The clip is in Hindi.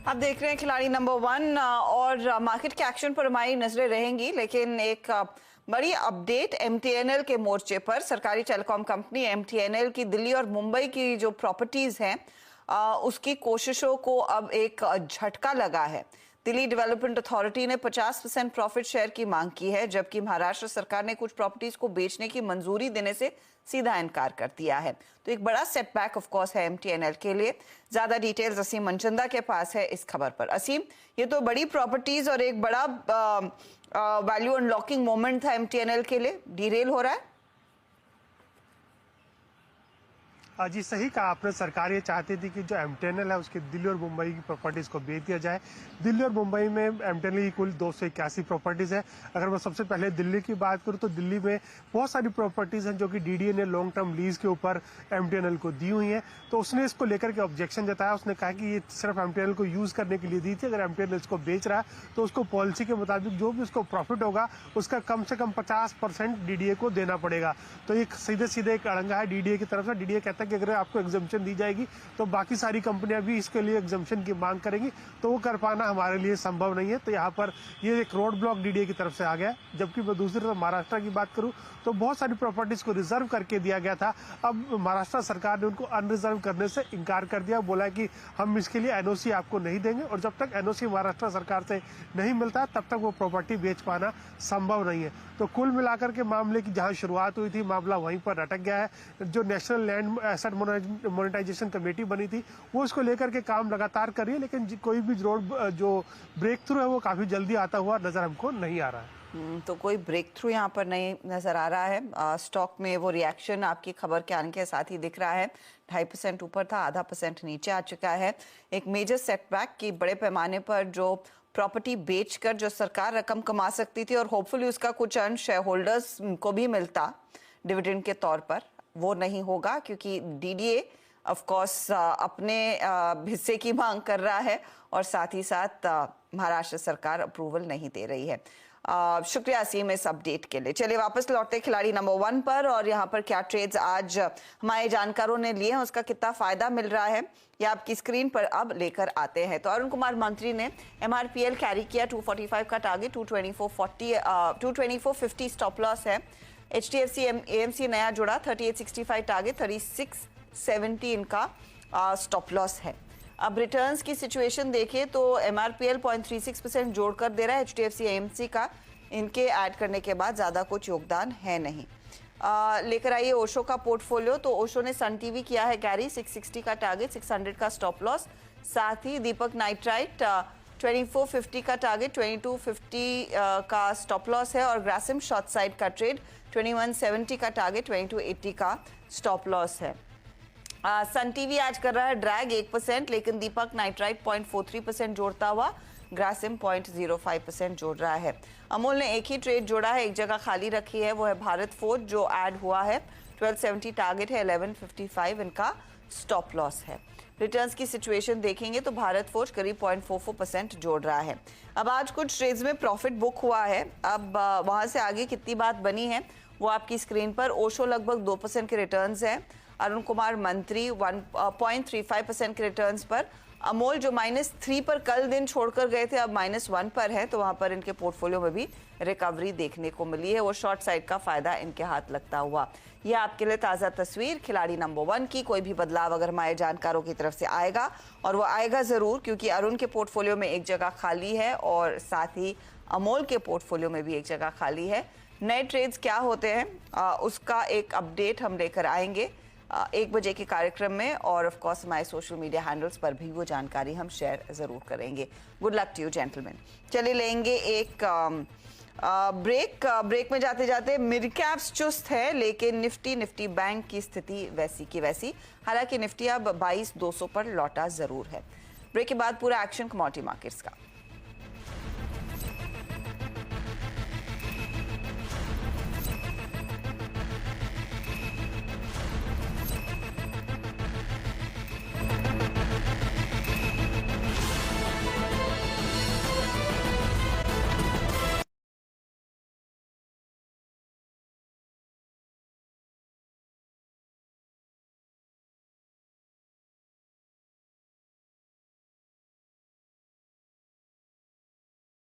आप देख रहे हैं खिलाड़ी नंबर 1 और मार्केट के एक्शन पर हमारी नजरें रहेंगी, लेकिन एक बड़ी अपडेट एमटीएनएल के मोर्चे पर। सरकारी टेलीकॉम कंपनी एमटीएनएल की दिल्ली और मुंबई की जो प्रॉपर्टीज हैं उसकी कोशिशों को अब एक झटका लगा है। दिल्ली डेवलपमेंट अथॉरिटी ने 50% प्रॉफिट शेयर की मांग की है, जबकि महाराष्ट्र सरकार ने कुछ प्रॉपर्टीज को बेचने की मंजूरी देने से सीधा इनकार कर दिया है। तो एक बड़ा सेटबैक ऑफ कोर्स है एमटीएनएल के लिए। ज्यादा डिटेल्स असीम मनचंदा के पास है इस खबर पर। असीम, ये तो बड़ी प्रॉपर्टीज और एक बड़ा वैल्यू अनलॉकिंग मोमेंट था एमटीएनएल के लिए, डीरेल हो रहा है। जी सही कहा आपने। सरकार ये चाहती थी कि जो एमटीएनएल है उसकी दिल्ली और मुंबई की प्रॉपर्टीज को बेच दिया जाए। दिल्ली और मुंबई में एमटीएनएल की कुल 281 प्रॉपर्टीज है। अगर मैं सबसे पहले दिल्ली की बात करूं तो दिल्ली में बहुत सारी प्रॉपर्टीज हैं जो कि डीडीए ने लॉन्ग टर्म लीज के ऊपर एमटीएनएल को दी हुई हैं। तो उसने इसको लेकर के ऑब्जेक्शन जताया। उसने कहा कि ये सिर्फ एमटीएनएल को यूज करने के लिए दी थी। अगर एमटीएनएल इसको बेच रहा है तो उसको पॉलिसी के मुताबिक जो भी उसको प्रॉफिट होगा उसका कम से कम 50% डीडीए को देना पड़ेगा। तो ये सीधे सीधे एक अड़ंगा है डीडीए की तरफ से। डीडीए कहता है कि अगर आपको एग्जम्पशन दी जाएगी तो बाकी सारी कंपनियां भी इसके लिए एग्जम्पशन की मांग करेंगी, तो वो कर पाना हमारे लिए संभव नहीं है। तो यहाँ पर ये एक रोड ब्लॉक डीडीए की तरफ से आ गया। जबकि मैं दूसरी तरफ महाराष्ट्र की बात करूं तो बहुत सारी प्रॉपर्टीज को रिजर्व करके दिया गया था। अब महाराष्ट्र सरकार ने उनको अनरिजर्व करने से इनकार कर दिया। बोला कि हम इसके लिए एनओसी आपको नहीं देंगे, और जब तक एनओसी महाराष्ट्र सरकार से नहीं मिलता तब तक वो प्रॉपर्टी बेच पाना संभव नहीं है। तो कुल मिलाकर के मामले की जहां शुरुआत हुई थी मामला वहीं पर अटक गया है। जो national land asset monetisation committee बनी थी वो इसको लेकर के काम लगातार कर रही है, लेकिन कोई भी जो ब्रेक थ्रू है वो काफी जल्दी आता हुआ नजर हमको नहीं आ रहा है। तो कोई ब्रेक थ्रू यहाँ पर नहीं नजर आ रहा है। स्टॉक में वो रिएक्शन आपकी खबर के आने के साथ ही दिख रहा है। 2.5% ऊपर था, 0.5% नीचे आ चुका है। एक मेजर सेटबैक की बड़े पैमाने पर जो प्रॉपर्टी बेचकर जो सरकार रकम कमा सकती थी और होपफुली उसका कुछ अंश शेयर होल्डर्स को भी मिलता डिविडेंड के तौर पर, वो नहीं होगा, क्योंकि डीडीए ऑफ कोर्स अपने हिस्से की मांग कर रहा है और साथ ही साथ महाराष्ट्र सरकार अप्रूवल नहीं दे रही है। शुक्रिया असीम इस अपडेट के लिए। चलिए वापस लौटते खिलाड़ी नंबर 1 पर, और यहाँ पर क्या ट्रेड्स आज हमारे जानकारों ने लिए हैं, उसका कितना फायदा मिल रहा है ये आपकी स्क्रीन पर अब लेकर आते हैं। तो अरुण कुमार मंत्री ने एमआरपीएल कैरी किया। 245 का टारगेट, 224.50 स्टॉप लॉस है। एचडीएफसी एएमसी नया जुड़ा, 3865 टारगेट, 3670 इनका स्टॉप लॉस है। अब रिटर्न्स की सिचुएशन देखें तो एमआरपीएल 0.36% जोड़कर दे रहा है। एचडीएफसी एएमसी का इनके ऐड करने के बाद ज्यादा कुछ योगदान है नहीं। लेकर आइए ओशो का पोर्टफोलियो। तो ओशो ने सन टीवी किया है कैरी, 660 का टारगेट, 600 का स्टॉप लॉस। साथ ही दीपक नाइट्राइट 2450 का टारगेट, 2250 का स्टॉप लॉस है। और ग्रासिम शॉर्ट साइड का ट्रेड, 2170 का टारगेट, 2280 का स्टॉप लॉस है। सन टीवी आज कर रहा है ड्रैग 1%, लेकिन दीपक नाइट्राइट 0.43% जोड़ता हुआ, ग्रासिम 0.05% जोड़ रहा है। अमूल ने एक ही ट्रेड जोड़ा है, एक जगह खाली रखी है, वो है भारत फोर्ज जो ऐड हुआ है। 1270 टारगेट है, 1155 इनका स्टॉप लॉस है। रिटर्न्स की सिचुएशन देखेंगे तो भारत फोर्ज करीब 0.44% जोड़ रहा है। अब आज कुछ ट्रेड्स में प्रॉफिट बुक हुआ है। अब वहां से आगे कितनी बात बनी है वो आपकी स्क्रीन पर। ओशो लगभग 2% के रिटर्न्स है। अरुण कुमार मंत्री 1.35% के रिटर्न्स पर। अमोल जो -3 पर कल दिन छोड़कर गए थे अब -1 पर है, तो वहां पर इनके पोर्टफोलियो में भी रिकवरी देखने को मिली है। वो शॉर्ट साइड का फायदा इनके हाथ लगता हुआ। ये आपके लिए ताज़ा तस्वीर खिलाड़ी नंबर 1 की। कोई भी बदलाव अगर हमारे जानकारों की तरफ से आएगा, और वो आएगा ज़रूर, क्योंकि अरुण के पोर्टफोलियो में एक जगह खाली है और साथ ही अमोल के पोर्टफोलियो में भी एक जगह खाली है। नए ट्रेड्स क्या होते हैं उसका एक अपडेट हम लेकर आएंगे 1 बजे के कार्यक्रम में, और ऑफ कोर्स हमारे सोशल मीडिया हैंडल्स पर भी वो जानकारी हम शेयर जरूर करेंगे। Good luck to you gentleman. चलिए लेंगे एक ब्रेक में जाते जाते मिड कैप्स चुस्त है, लेकिन निफ्टी बैंक की स्थिति वैसी की वैसी। हालांकि निफ्टी अब 22,200 पर लौटा जरूर है। ब्रेक के बाद पूरा एक्शन कमोडिटी मार्केट्स का।